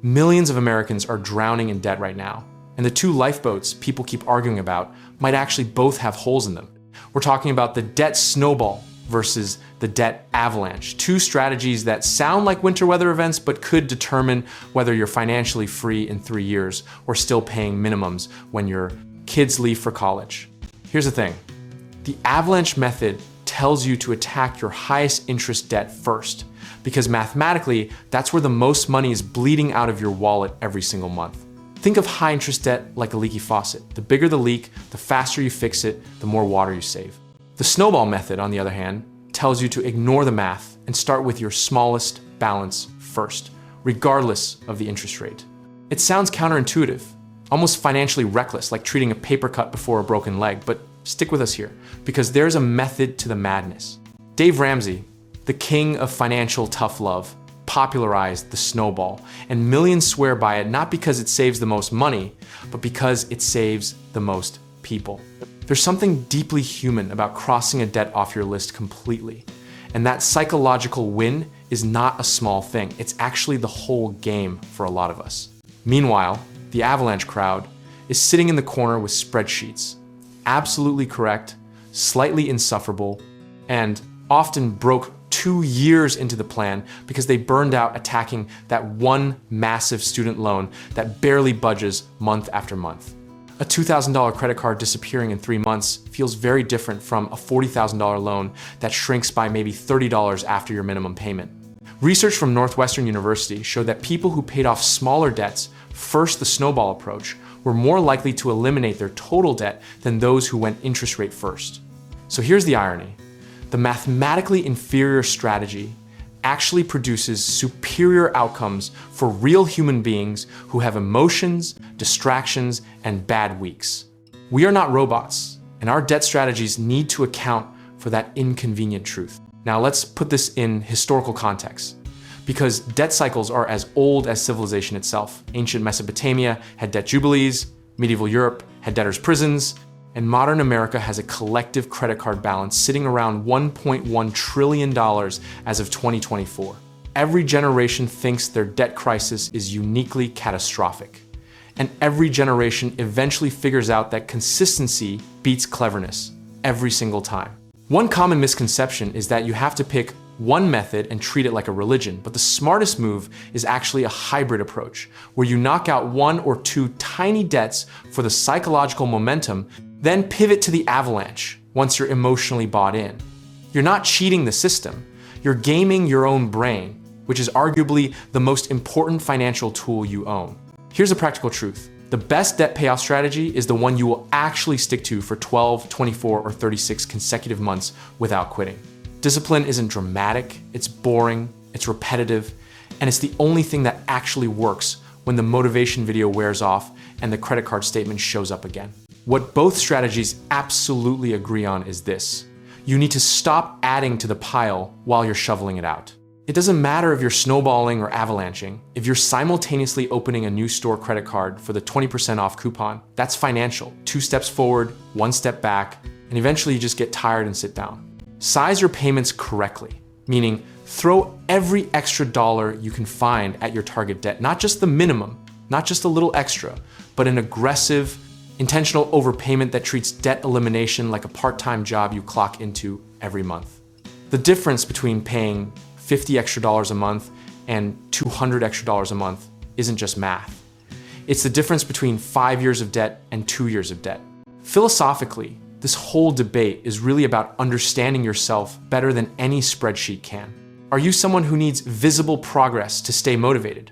Millions of Americans are drowning in debt right now, and the two lifeboats people keep arguing about might actually both have holes in them. We're talking about the debt snowball versus the debt avalanche, two strategies that sound like winter weather events but could determine whether you're financially free in 3 years or still paying minimums when your kids leave for college. Here's the thing. The avalanche method tells you to attack your highest interest debt first, because mathematically, that's where the most money is bleeding out of your wallet every single month. Think of high interest debt like a leaky faucet. The bigger the leak, the faster you fix it, the more water you save. The snowball method, on the other hand, tells you to ignore the math and start with your smallest balance first, regardless of the interest rate. It sounds counterintuitive, almost financially reckless, like treating a paper cut before a broken leg, but stick with us here, because there's a method to the madness. Dave Ramsey, the king of financial tough love, popularized the snowball, and millions swear by it not because it saves the most money, but because it saves the most people. There's something deeply human about crossing a debt off your list completely, and that psychological win is not a small thing. It's actually the whole game for a lot of us. Meanwhile, the Avalanche crowd is sitting in the corner with spreadsheets, absolutely correct, slightly insufferable, and often broke 2 years into the plan because they burned out attacking that one massive student loan that barely budges month after month. A $2,000 credit card disappearing in 3 months feels very different from a $40,000 loan that shrinks by maybe $30 after your minimum payment. Research from Northwestern University showed that people who paid off smaller debts, first the snowball approach, were more likely to eliminate their total debt than those who went interest rate first. So here's the irony. The mathematically inferior strategy actually produces superior outcomes for real human beings who have emotions, distractions, and bad weeks. We are not robots, and our debt strategies need to account for that inconvenient truth. Now let's put this in historical context, because debt cycles are as old as civilization itself. Ancient Mesopotamia had debt jubilees, medieval Europe had debtors' prisons, and modern America has a collective credit card balance sitting around $1.1 trillion as of 2024. Every generation thinks their debt crisis is uniquely catastrophic. And every generation eventually figures out that consistency beats cleverness every single time. One common misconception is that you have to pick one method and treat it like a religion, but the smartest move is actually a hybrid approach, where you knock out 1 or 2 tiny debts for the psychological momentum, then pivot to the avalanche once you're emotionally bought in. You're not cheating the system, you're gaming your own brain, which is arguably the most important financial tool you own. Here's a practical truth. The best debt payoff strategy is the one you will actually stick to for 12, 24, or 36 consecutive months without quitting. Discipline isn't dramatic, it's boring, it's repetitive, and it's the only thing that actually works when the motivation video wears off and the credit card statement shows up again. What both strategies absolutely agree on is this. You need to stop adding to the pile while you're shoveling it out. It doesn't matter if you're snowballing or avalanching. If you're simultaneously opening a new store credit card for the 20% off coupon, that's financial. 2 steps forward, 1 step back, and eventually you just get tired and sit down. Size your payments correctly, meaning throw every extra dollar you can find at your target debt, not just the minimum, not just a little extra, but an aggressive, intentional overpayment that treats debt elimination like a part-time job you clock into every month. The difference between paying $50 extra a month and $200 extra a month isn't just math. It's the difference between 5 years of debt and 2 years of debt. Philosophically, this whole debate is really about understanding yourself better than any spreadsheet can. Are you someone who needs visible progress to stay motivated?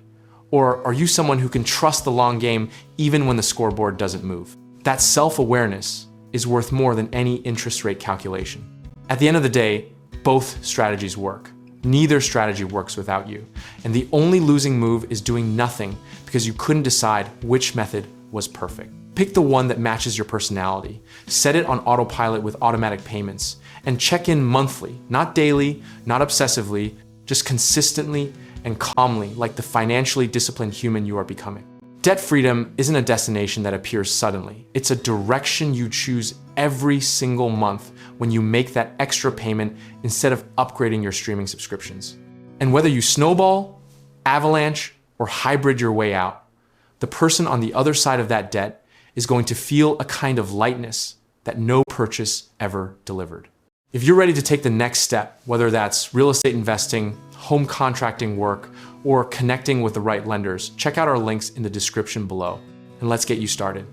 Or are you someone who can trust the long game even when the scoreboard doesn't move? That self-awareness is worth more than any interest rate calculation. At the end of the day, both strategies work. Neither strategy works without you. And the only losing move is doing nothing because you couldn't decide which method was perfect. Pick the one that matches your personality. Set it on autopilot with automatic payments. And check in monthly, not daily, not obsessively, just consistently and calmly, like the financially disciplined human you are becoming. Debt freedom isn't a destination that appears suddenly. It's a direction you choose every single month when you make that extra payment instead of upgrading your streaming subscriptions. And whether you snowball, avalanche, or hybrid your way out, the person on the other side of that debt is going to feel a kind of lightness that no purchase ever delivered. If you're ready to take the next step, whether that's real estate investing, home contracting work, or connecting with the right lenders, check out our links in the description below, and let's get you started.